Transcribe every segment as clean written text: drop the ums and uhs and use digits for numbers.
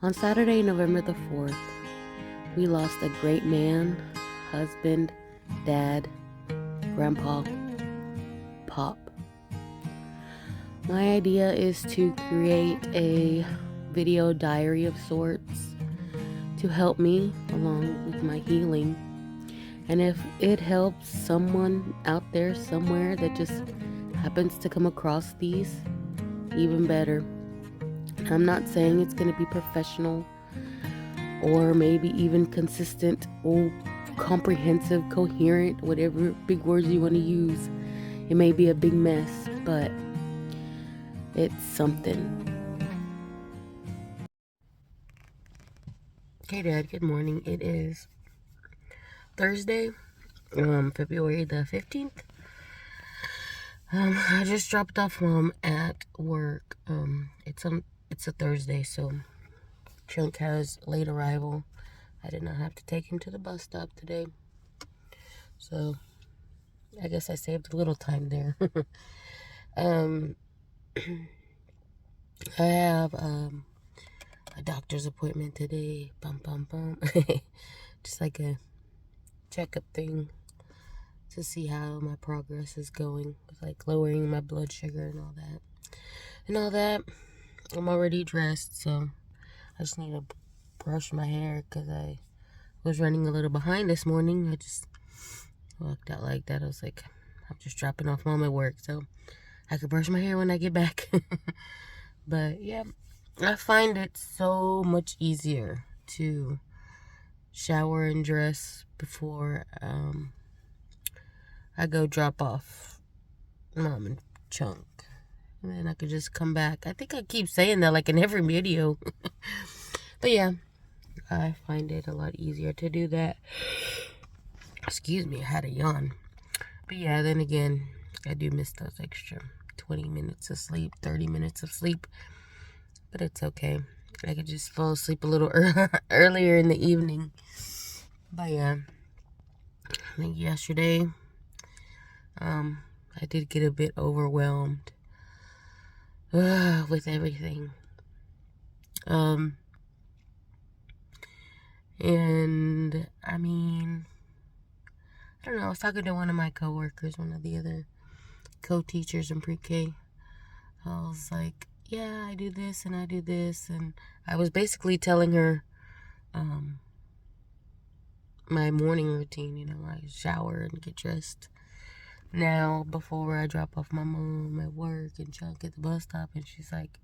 On Saturday, November the 4th, we lost a great man, husband, dad, grandpa, pop. My idea is to create a video diary of sorts to help me along with my healing. And if it helps someone out there somewhere that just happens to come across these, even better. I'm not saying it's going to be professional or maybe even consistent or comprehensive, coherent, whatever big words you want to use. It may be a big mess, but it's something. Okay, Dad, good morning. It is Thursday, February the 15th. I just dropped off Mom at work. It's a Thursday, so Chunk has late arrival. I did not have to take him to the bus stop today. So I guess I saved a little time there. I have a doctor's appointment today. Bum bum bum. Just like a checkup thing to see how my progress is going with like lowering my blood sugar and all that. I'm already dressed, so I just need to brush my hair because I was running a little behind this morning. I just walked out like that. I was like, I'm just dropping off Mom at work, so I could brush my hair when I get back. But yeah, I find it so much easier to shower and dress before I go drop off Mom and Chunk. And then I could just come back. I think I keep saying that like in every video. But yeah, I find it a lot easier to do that. Excuse me, I had a yawn. But yeah, then again, I do miss those extra 20 minutes of sleep, 30 minutes of sleep. But it's okay. I could just fall asleep a little earlier in the evening. But yeah, I think yesterday, I did get a bit overwhelmed with everything. And I mean, I don't know, I was talking to one of my coworkers, one of the other co-teachers in pre-K. I was like, yeah, I do this and I do this. And I was basically telling her my morning routine, I shower and get dressed now before I drop off my mom at work and Chuck at the bus stop. And she's like,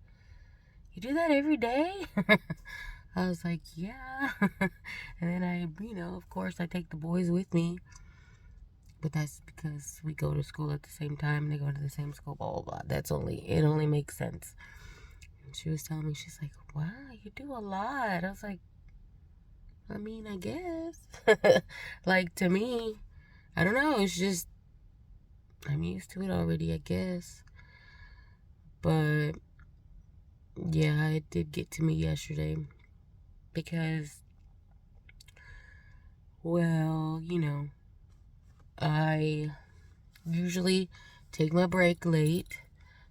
you do that every day? I was like, yeah. And then of course I take the boys with me. But that's because we go to school at the same time. They go to the same school, blah, blah, blah. It only makes sense. And she was telling me, she's like, wow, you do a lot. I was like, I mean, I guess. Like, to me, I don't know. It's just, I'm used to it already, I guess. But, yeah, it did get to me yesterday. Because, well, I usually take my break late.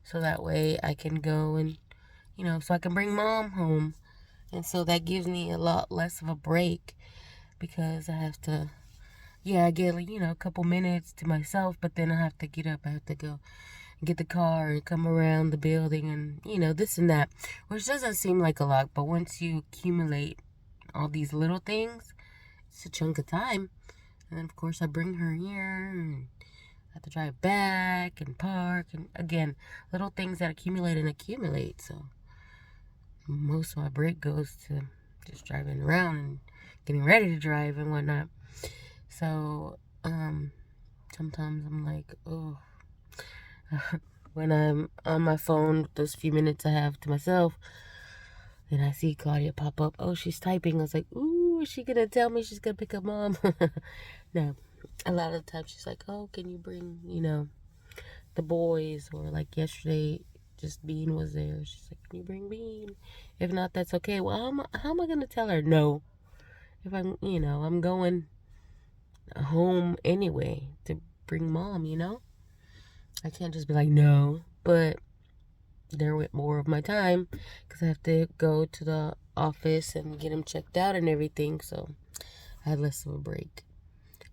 So that way I can go and, so I can bring Mom home. And so that gives me a lot less of a break because I have to, I get, a couple minutes to myself, but then I have to get up. I have to go get the car and come around the building and, this and that, which doesn't seem like a lot. But once you accumulate all these little things, it's a chunk of time. And then, of course, I bring her here and I have to drive back and park. And again, little things that accumulate. So most of my break goes to just driving around and getting ready to drive and whatnot. So, sometimes I'm like, oh, when I'm on my phone, those few minutes I have to myself, and I see Claudia pop up. Oh, she's typing. I was like, ooh, is she gonna tell me she's gonna pick up Mom? No, a lot of the time she's like, oh, can you bring, the boys? Or like yesterday, just Bean was there. She's like, can you bring Bean? If not, that's okay. Well, how am I gonna tell her no? If I'm going home anyway to bring Mom, I can't just be like, no. But there went more of my time because I have to go to the office and get him checked out and everything. So I had less of a break,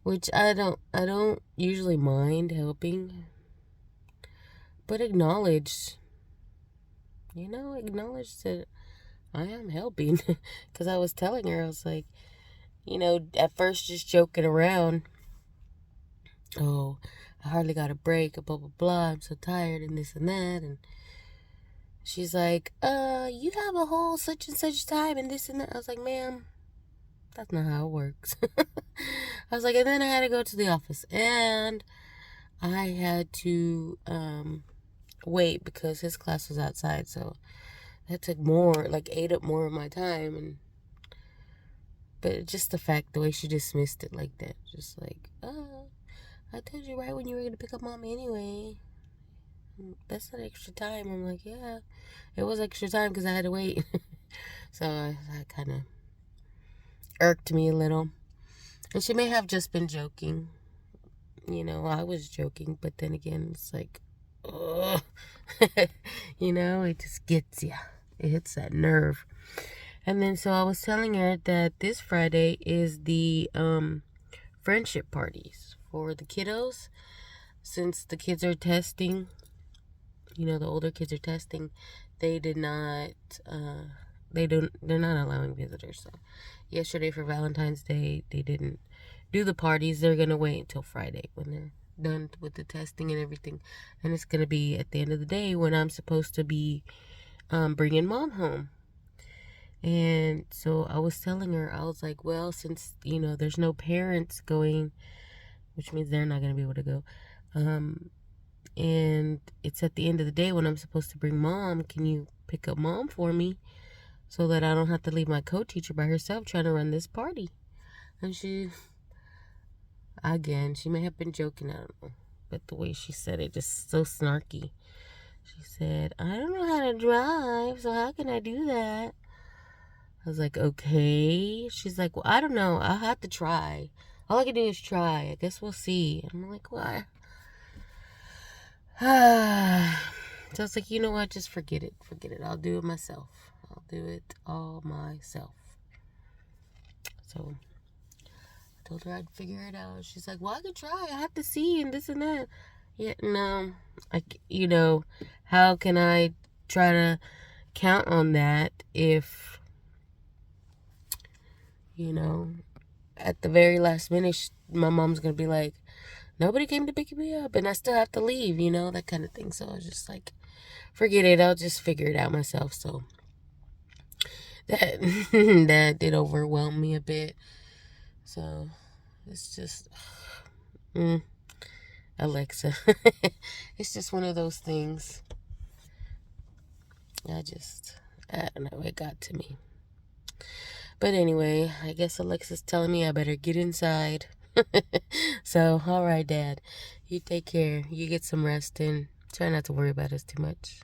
which I don't usually mind helping, but acknowledge that I am helping. Because I was telling her, I was like, at first just joking around. Oh, I hardly got a break, blah, blah, blah. I'm so tired and this and that. And she's like, you have a whole such and such time and this and that. I was like, ma'am, that's not how it works. I was like, and then I had to go to the office. And I had to wait because his class was outside. So that took ate up more of my time. But just the fact, the way she dismissed it like that. Just like, I told you right when you were going to pick up mom anyway. That's not extra time. I'm like, yeah, it was extra time because I had to wait. So that kind of irked me a little. And she may have just been joking. I was joking, but then again, it's like, ugh. It just gets you. It hits that nerve. And then so I was telling her that this Friday is the friendship parties for the kiddos. Since the kids are testing, the older kids are testing, they're not allowing visitors. So yesterday for Valentine's Day, they didn't do the parties. They're going to wait until Friday when they're done with the testing and everything. And it's going to be at the end of the day when I'm supposed to be bringing mom home. And so I was telling her, I was like, well, since, there's no parents going, which means they're not going to be able to go. And it's at the end of the day when I'm supposed to bring mom. Can you pick up mom for me so that I don't have to leave my co-teacher by herself trying to run this party? And she may have been joking, I don't know, but the way she said it, just so snarky. She said, I don't know how to drive, so how can I do that? I was like, okay. She's like, well, I don't know. I'll have to try. All I can do is try. I guess we'll see. And I'm like, why? So I was like, you know what? Just forget it. Forget it. I'll do it myself. I'll do it all myself. So I told her I'd figure it out. She's like, well, I could try. I have to see and this and that. Yeah, no. How can I try to count on that if, at the very last minute, my mom's going to be like, nobody came to pick me up and I still have to leave, that kind of thing. So I was just like, forget it. I'll just figure it out myself. So that did overwhelm me a bit. So it's just, Alexa. It's just one of those things. I don't know. It got to me. But anyway, I guess Alexa's telling me I better get inside. So, all right, Dad. You take care. You get some rest and try not to worry about us too much.